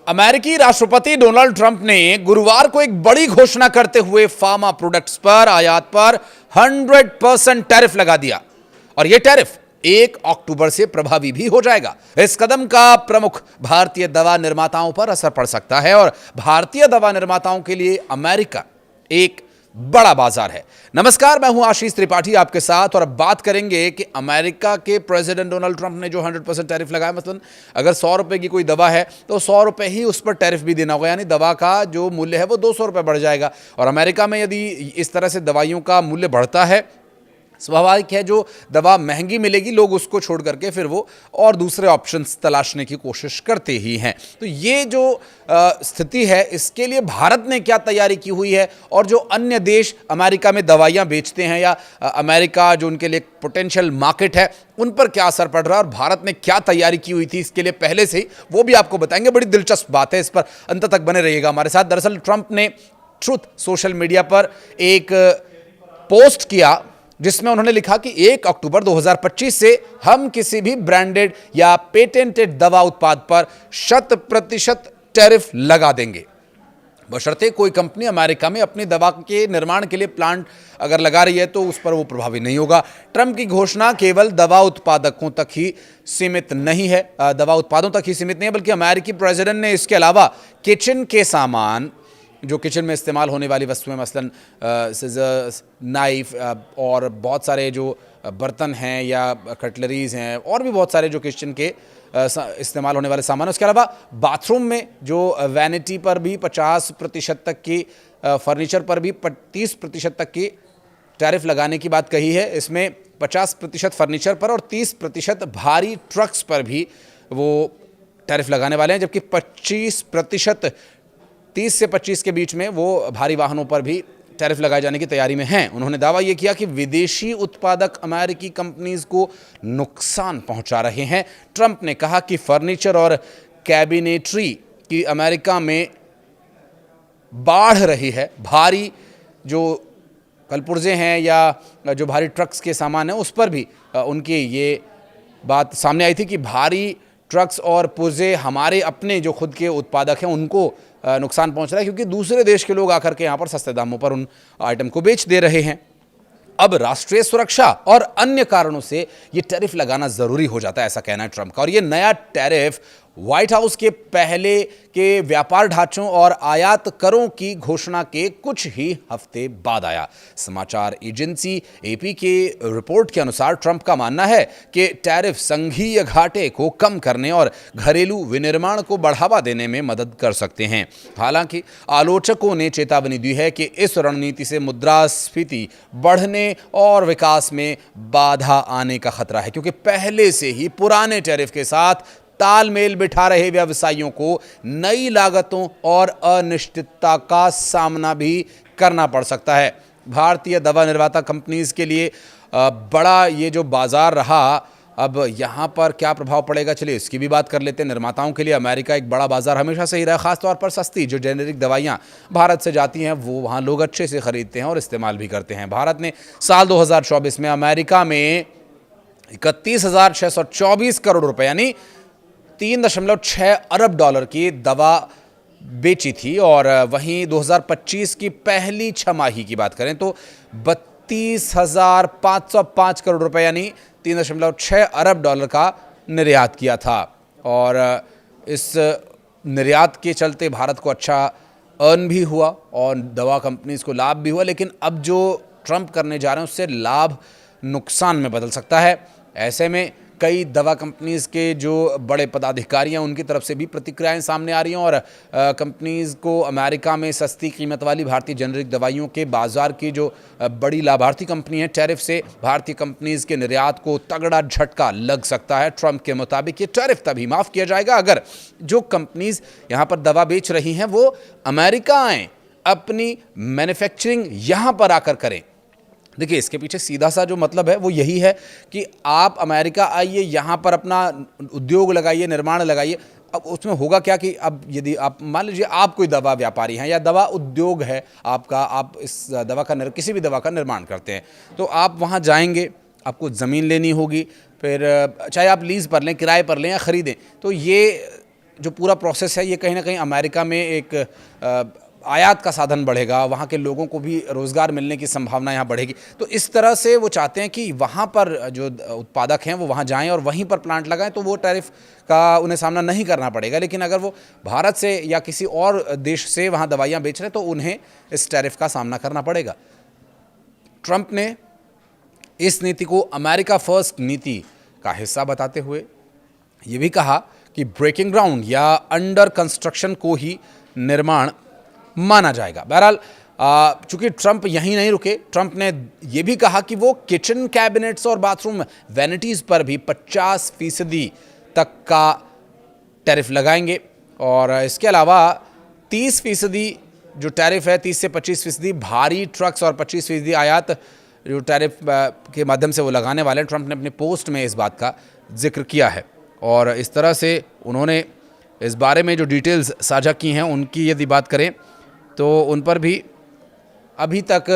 अमेरिकी राष्ट्रपति Donald Trump ने गुरुवार को एक बड़ी घोषणा करते हुए फार्मा प्रोडक्ट्स पर आयात पर 100% टैरिफ लगा दिया और यह टैरिफ 1 अक्टूबर से प्रभावी भी हो जाएगा। इस कदम का प्रमुख भारतीय दवा निर्माताओं पर असर पड़ सकता है और भारतीय दवा निर्माताओं के लिए अमेरिका एक बड़ा बाजार है। नमस्कार, मैं हूं आशीष त्रिपाठी आपके साथ और अब बात करेंगे कि अमेरिका के प्रेसिडेंट डोनाल्ड ट्रंप ने जो 100% टैरिफ लगाया, मतलब अगर 100 रुपए की कोई दवा है तो 100 रुपए ही उस पर टैरिफ भी देना होगा, यानी दवा का जो मूल्य है वो 200 रुपए बढ़ जाएगा। और अमेरिका में यदि इस तरह से दवाइयों का मूल्य बढ़ता है, स्वाभाविक है जो दवा महंगी मिलेगी लोग उसको छोड़ करके फिर वो और दूसरे ऑप्शंस तलाशने की कोशिश करते ही हैं। तो ये जो स्थिति है, इसके लिए भारत ने क्या तैयारी की हुई है और जो अन्य देश अमेरिका में दवाइयां बेचते हैं या अमेरिका जो उनके लिए पोटेंशियल मार्केट है, उन पर क्या असर पड़ रहा है और भारत ने क्या तैयारी की हुई थी इसके लिए पहले से ही, वो भी आपको बताएंगे। बड़ी दिलचस्प बात है, इस पर अंत तक बने रहिएगा हमारे साथ। दरअसल ट्रंप ने ट्रुथ सोशल मीडिया पर एक पोस्ट किया जिसमें उन्होंने लिखा कि 1 अक्टूबर 2025 से हम किसी भी ब्रांडेड या पेटेंटेड दवा उत्पाद पर 100% टैरिफ लगा देंगे, बशर्ते कोई कंपनी अमेरिका में अपनी दवा के निर्माण के लिए प्लांट अगर लगा रही है तो उस पर वो प्रभावी नहीं होगा। ट्रंप की घोषणा केवल दवा उत्पादकों तक ही सीमित नहीं है, दवा उत्पादों तक ही सीमित नहीं है, बल्कि अमेरिकी प्रेसिडेंट ने इसके अलावा किचन के सामान, जो किचन में इस्तेमाल होने वाली वस्तुएं, मसलन सिजर्स, नाइफ और बहुत सारे जो बर्तन हैं या कटलरीज हैं और भी बहुत सारे जो किचन के इस्तेमाल होने वाले सामान, उसके अलावा बाथरूम में जो वैनिटी पर भी 50% तक की, फर्नीचर पर भी 30% तक की टैरिफ लगाने की बात कही है। इसमें 50% फर्नीचर पर और 30% भारी ट्रक्स पर भी वो टैरिफ लगाने वाले हैं, जबकि 30 से 25 के बीच में वो भारी वाहनों पर भी टैरिफ लगाए जाने की तैयारी में हैं। उन्होंने दावा यह किया कि विदेशी उत्पादक अमेरिकी कंपनीज को नुकसान पहुंचा रहे हैं। ट्रंप ने कहा कि फर्नीचर और कैबिनेटरी की अमेरिका में बढ़ रही है। भारी जो कलपुर्जे हैं या जो भारी ट्रक्स के सामान है उस पर भी उनकी ये बात सामने आई थी कि भारी ट्रक्स और पुर्जे हमारे अपने जो खुद के उत्पादक हैं उनको नुकसान पहुंच रहा है, क्योंकि दूसरे देश के लोग आकर के यहाँ पर सस्ते दामों पर उन आइटम को बेच दे रहे हैं। अब राष्ट्रीय सुरक्षा और अन्य कारणों से ये टैरिफ लगाना जरूरी हो जाता है, ऐसा कहना है ट्रंप का। और ये नया टैरिफ व्हाइट हाउस के पहले के व्यापार ढांचों और आयात करों की घोषणा के कुछ ही हफ्ते बाद आया। समाचार एजेंसी एपी के रिपोर्ट के अनुसार ट्रंप का मानना है कि टैरिफ संघीय घाटे को कम करने और घरेलू विनिर्माण को बढ़ावा देने में मदद कर सकते हैं। हालांकि आलोचकों ने चेतावनी दी है कि इस रणनीति से मुद्रास्फीति बढ़ने और विकास में बाधा आने का खतरा है, क्योंकि पहले से ही पुराने टैरिफ के साथ तालमेल बिठा रहे व्यवसायियों को नई लागतों और अनिश्चितता का सामना भी करना पड़ सकता है। भारतीय दवा निर्माता कंपनीज के लिए बड़ा ये जो बाजार रहा, अब यहाँ पर क्या प्रभाव पड़ेगा, चलिए इसकी भी बात कर लेते हैं। निर्माताओं के लिए अमेरिका एक बड़ा बाजार हमेशा से ही रहा, खासतौर पर सस्ती जो जेनेरिक दवाइयाँ भारत से जाती हैं वो वहाँ लोग अच्छे से खरीदते हैं और इस्तेमाल भी करते हैं। भारत ने साल 2024 में अमेरिका में 31,624 करोड़ रुपए यानी 3.6 अरब डॉलर की दवा बेची थी, और वहीं 2025 की पहली छमाही की बात करें तो 32,505 करोड़ रुपए यानी 3.6 अरब डॉलर का निर्यात किया था। और इस निर्यात के चलते भारत को अच्छा अर्न भी हुआ और दवा कंपनीज को लाभ भी हुआ। लेकिन अब जो ट्रंप करने जा रहे हैं उससे लाभ नुकसान में बदल सकता है। ऐसे में कई दवा कंपनीज के जो बड़े पदाधिकारी हैं उनकी तरफ से भी प्रतिक्रियाएं सामने आ रही हैं और कंपनीज को अमेरिका में सस्ती कीमत वाली भारतीय जेनेरिक दवाइयों के बाजार की जो बड़ी लाभार्थी कंपनी है, टैरिफ से भारतीय कंपनीज के निर्यात को तगड़ा झटका लग सकता है। ट्रंप के मुताबिक ये टैरिफ तभी माफ़ किया जाएगा अगर जो कंपनीज यहाँ पर दवा बेच रही हैं वो अमेरिका आएँ, अपनी मैन्युफैक्चरिंग यहाँ पर आकर करें। देखिए, इसके पीछे सीधा सा जो मतलब है वो यही है कि आप अमेरिका आइए, यहाँ पर अपना उद्योग लगाइए, निर्माण लगाइए। अब उसमें होगा क्या कि अब यदि आप मान लीजिए आप कोई दवा व्यापारी हैं या दवा उद्योग है आपका, आप इस दवा का किसी भी दवा का निर्माण करते हैं, तो आप वहाँ जाएंगे, आपको ज़मीन लेनी होगी, फिर चाहे आप लीज़ पर लें, किराए पर लें या ख़रीदें, तो ये जो पूरा प्रोसेस है ये कहीं ना कहीं अमेरिका में एक आयात का साधन बढ़ेगा, वहाँ के लोगों को भी रोज़गार मिलने की संभावना यहाँ बढ़ेगी। तो इस तरह से वो चाहते हैं कि वहाँ पर जो उत्पादक हैं वो वहाँ जाएं और वहीं पर प्लांट लगाएं, तो वो टैरिफ का उन्हें सामना नहीं करना पड़ेगा। लेकिन अगर वो भारत से या किसी और देश से वहाँ दवाइयाँ बेच रहे हैं तो उन्हें इस टैरिफ का सामना करना पड़ेगा। ट्रंप ने इस नीति को अमेरिका फर्स्ट नीति का हिस्सा बताते हुए ये भी कहा कि ब्रेकिंग ग्राउंड या अंडर कंस्ट्रक्शन को ही निर्माण माना जाएगा। बहरहाल चूंकि ट्रंप यहीं नहीं रुके, ट्रंप ने यह भी कहा कि वो किचन कैबिनेट्स और बाथरूम वैनिटीज़ पर भी 50% तक का टैरिफ लगाएंगे और इसके अलावा 30% जो टैरिफ है, 30 से 25% भारी ट्रक्स और 25% आयात जो टैरिफ के माध्यम से वो लगाने वाले हैं। ट्रंप ने अपने पोस्ट में इस बात का जिक्र किया है और इस तरह से उन्होंने इस बारे में जो डिटेल्स साझा की हैं उनकी यदि बात करें तो उन पर भी अभी तक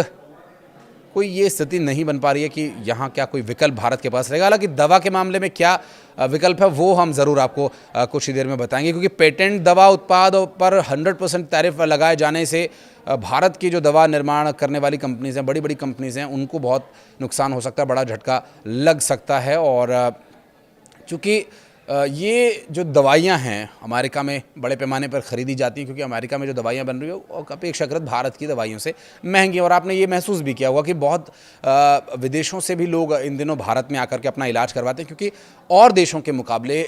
कोई ये स्थिति नहीं बन पा रही है कि यहाँ क्या कोई विकल्प भारत के पास रहेगा। हालांकि दवा के मामले में क्या विकल्प है वो हम ज़रूर आपको कुछ ही देर में बताएंगे, क्योंकि पेटेंट दवा उत्पाद पर 100% टैरिफ लगाए जाने से भारत की जो दवा निर्माण करने वाली कंपनीज़ हैं, बड़ी बड़ी कंपनीज़ हैं, उनको बहुत नुकसान हो सकता है, बड़ा झटका लग सकता है। और चूँकि ये जो दवाइयाँ हैं अमेरिका में बड़े पैमाने पर ख़रीदी जाती हैं, क्योंकि अमेरिका में जो दवाइयाँ बन रही हो अपेक्षाकृत भारत की दवाइयों से महंगी। और आपने ये महसूस भी किया होगा कि बहुत विदेशों से भी लोग इन दिनों भारत में आकर के अपना इलाज करवाते हैं, क्योंकि और देशों के मुकाबले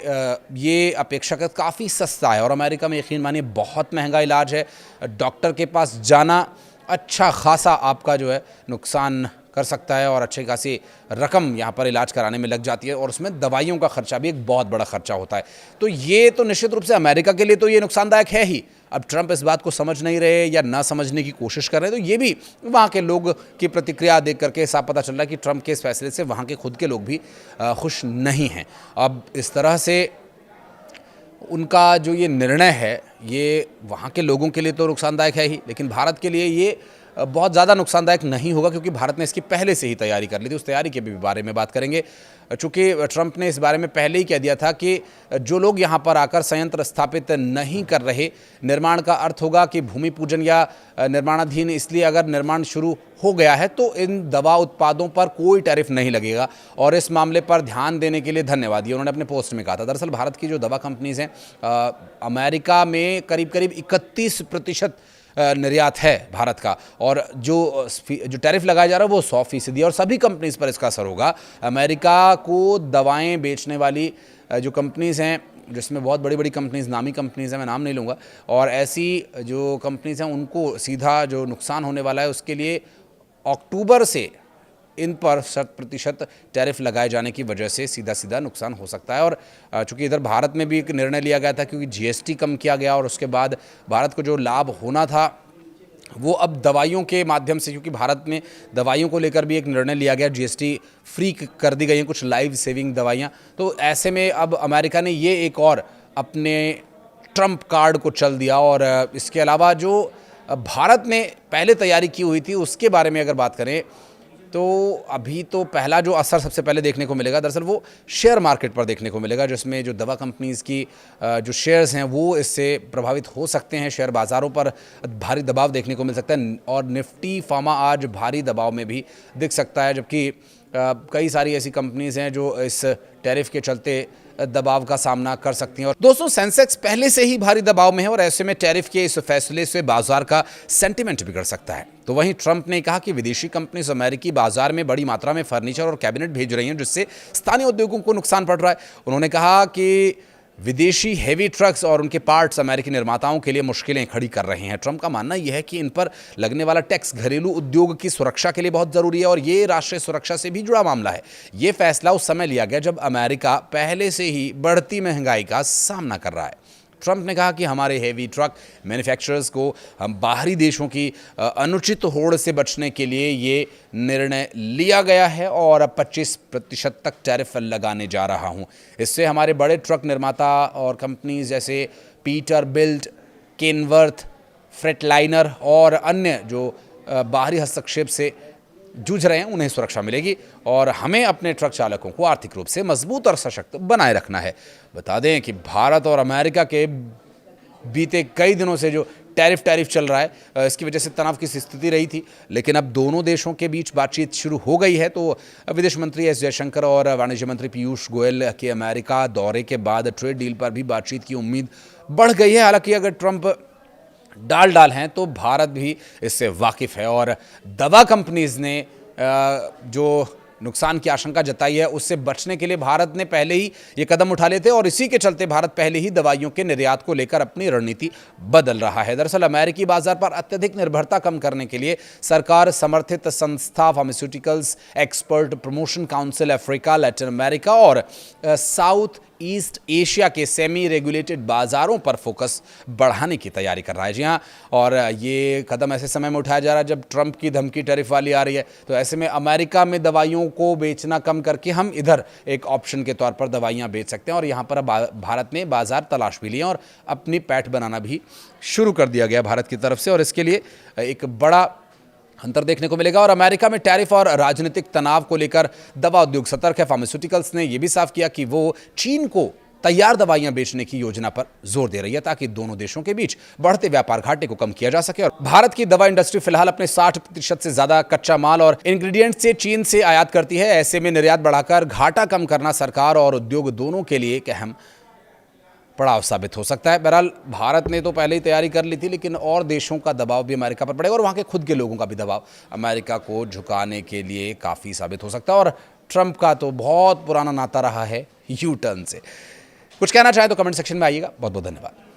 ये अपेक्षाकृत काफ़ी सस्ता है। और अमेरिका में यकीन मानिए बहुत महंगा इलाज है। डॉक्टर के पास जाना अच्छा खासा आपका जो है नुकसान कर सकता है और अच्छी खासी रकम यहाँ पर इलाज कराने में लग जाती है और उसमें दवाइयों का खर्चा भी एक बहुत बड़ा खर्चा होता है। तो ये तो निश्चित रूप से अमेरिका के लिए तो ये नुकसानदायक है ही। अब ट्रंप इस बात को समझ नहीं रहे या ना समझने की कोशिश कर रहे हैं, तो ये भी वहाँ के लोग की प्रतिक्रिया देख करके साफ पता चल रहा है कि ट्रंप के इस फैसले से वहाँ के खुद के लोग भी खुश नहीं हैं। अब इस तरह से उनका जो ये निर्णय है ये वहाँ के लोगों के लिए तो नुकसानदायक है ही, लेकिन भारत के लिए ये बहुत ज़्यादा नुकसानदायक नहीं होगा, क्योंकि भारत ने इसकी पहले से ही तैयारी कर ली थी। उस तैयारी के भी बारे में बात करेंगे, चूँकि ट्रंप ने इस बारे में पहले ही कह दिया था कि जो लोग यहाँ पर आकर संयंत्र स्थापित नहीं कर रहे, निर्माण का अर्थ होगा कि भूमि पूजन या निर्माणाधीन, इसलिए अगर निर्माण शुरू हो गया है तो इन दवा उत्पादों पर कोई टैरिफ नहीं लगेगा। और इस मामले पर ध्यान देने के लिए धन्यवाद, ये उन्होंने अपने पोस्ट में कहा था। दरअसल भारत की जो दवा कंपनीज़ हैं अमेरिका में करीब 31% निर्यात है भारत का, और जो टैरिफ लगाया जा रहा है वो 100% और सभी कंपनीज पर इसका असर होगा। अमेरिका को दवाएं बेचने वाली जो कंपनीज़ हैं, जिसमें बहुत बड़ी बड़ी कंपनीज़, नामी कंपनीज़ हैं, मैं नाम नहीं लूँगा, और ऐसी जो कंपनीज़ हैं उनको सीधा जो नुकसान होने वाला है उसके लिए अक्टूबर से इन पर 100% टैरिफ लगाए जाने की वजह से सीधा सीधा नुकसान हो सकता है। और चूंकि इधर भारत में भी एक निर्णय लिया गया था, क्योंकि जीएसटी कम किया गया और उसके बाद भारत को जो लाभ होना था वो अब दवाइयों के माध्यम से, क्योंकि भारत में दवाइयों को लेकर भी एक निर्णय लिया गया, जीएसटी फ्री कर दी गई हैं कुछ लाइफ सेविंग दवाइयाँ। तो ऐसे में अब अमेरिका ने ये एक और अपने ट्रंप कार्ड को चल दिया। और इसके अलावा जो भारत ने पहले तैयारी की हुई थी उसके बारे में अगर बात करें तो अभी तो पहला जो असर सबसे पहले देखने को मिलेगा दरअसल वो शेयर मार्केट पर देखने को मिलेगा, जिसमें जो दवा कंपनीज़ की जो शेयर्स हैं वो इससे प्रभावित हो सकते हैं। शेयर बाज़ारों पर भारी दबाव देखने को मिल सकता है और निफ्टी फार्मा आज भारी दबाव में भी दिख सकता है, जबकि कई सारी ऐसी कंपनीज़ हैं जो इस टैरिफ के चलते दबाव का सामना कर सकती हैं। और दोस्तों, सेंसेक्स पहले से ही भारी दबाव में है और ऐसे में टैरिफ के इस फैसले से बाजार का सेंटिमेंट बिगड़ सकता है। तो वहीं ट्रंप ने कहा कि विदेशी कंपनीज अमेरिकी बाजार में बड़ी मात्रा में फर्नीचर और कैबिनेट भेज रही हैं, जिससे स्थानीय उद्योगों को नुकसान पड़ रहा है। उन्होंने कहा कि विदेशी हेवी ट्रक्स और उनके पार्ट्स अमेरिकी निर्माताओं के लिए मुश्किलें खड़ी कर रहे हैं। ट्रंप का मानना यह है कि इन पर लगने वाला टैक्स घरेलू उद्योग की सुरक्षा के लिए बहुत ज़रूरी है और ये राष्ट्रीय सुरक्षा से भी जुड़ा मामला है। ये फैसला उस समय लिया गया जब अमेरिका पहले से ही बढ़ती महंगाई का सामना कर रहा है। ट्रंप ने कहा कि हमारे हेवी ट्रक मैन्युफैक्चरर्स को हम बाहरी देशों की अनुचित होड़ से बचने के लिए ये निर्णय लिया गया है और अब 25% तक टैरिफ लगाने जा रहा हूँ। इससे हमारे बड़े ट्रक निर्माता और कंपनीज जैसे पीटरबिल्ट, केनवर्थ, फ्रेटलाइनर और अन्य जो बाहरी हस्तक्षेप से जूझ रहे हैं उन्हें सुरक्षा मिलेगी और हमें अपने ट्रक चालकों को आर्थिक रूप से मजबूत और सशक्त बनाए रखना है। बता दें कि भारत और अमेरिका के बीते कई दिनों से जो टैरिफ चल रहा है, इसकी वजह से तनाव की स्थिति रही थी, लेकिन अब दोनों देशों के बीच बातचीत शुरू हो गई है। तो विदेश मंत्री एस जयशंकर और वाणिज्य मंत्री पीयूष गोयल के अमेरिका दौरे के बाद ट्रेड डील पर भी बातचीत की उम्मीद बढ़ गई है। हालांकि अगर ट्रंप डाल हैं तो भारत भी इससे वाकिफ है और दवा कंपनीज ने जो नुकसान की आशंका जताई है उससे बचने के लिए भारत ने पहले ही ये कदम उठा लिए थे और इसी के चलते भारत पहले ही दवाइयों के निर्यात को लेकर अपनी रणनीति बदल रहा है। दरअसल अमेरिकी बाजार पर अत्यधिक निर्भरता कम करने के लिए सरकार समर्थित संस्था pharmaceuticals expert promotion council Africa, Latin America और साउथ ईस्ट एशिया के सेमी रेगुलेटेड बाजारों पर फोकस बढ़ाने की तैयारी कर रहा है। जी हाँ, और ये कदम ऐसे समय में उठाया जा रहा है जब ट्रंप की धमकी टैरिफ वाली आ रही है। तो ऐसे में अमेरिका में दवाइयों को बेचना कम करके हम इधर एक ऑप्शन के तौर पर दवाइयाँ बेच सकते हैं और यहाँ पर भारत ने बाजार तलाश भी लिए और अपनी पैठ बनाना भी शुरू कर दिया गया भारत की तरफ से और इसके लिए एक बड़ा अंतर देखने को मिलेगा। और अमेरिका में टैरिफ और राजनीतिक तनाव को लेकर दवा उद्योग सतर्क है। फार्मास्यूटिकल्स ने यह भी साफ किया कि वो चीन को तैयार दवाइयां बेचने की योजना पर जोर दे रही है ताकि दोनों देशों के बीच बढ़ते व्यापार घाटे को कम किया जा सके। और भारत की दवा इंडस्ट्री फिलहाल अपने 60% से ज्यादा कच्चा माल और इंग्रेडिएंट से चीन से आयात करती है। ऐसे में निर्यात बढ़ाकर घाटा कम करना सरकार और उद्योग दोनों के लिए एक अहम पड़ाव साबित हो सकता है। बहरहाल भारत ने तो पहले ही तैयारी कर ली थी, लेकिन और देशों का दबाव भी अमेरिका पर पड़ेगा और वहाँ के खुद के लोगों का भी दबाव अमेरिका को झुकाने के लिए काफ़ी साबित हो सकता है। और ट्रंप का तो बहुत पुराना नाता रहा है यू टर्न से। कुछ कहना चाहे तो कमेंट सेक्शन में आइएगा। बहुत बहुत धन्यवाद।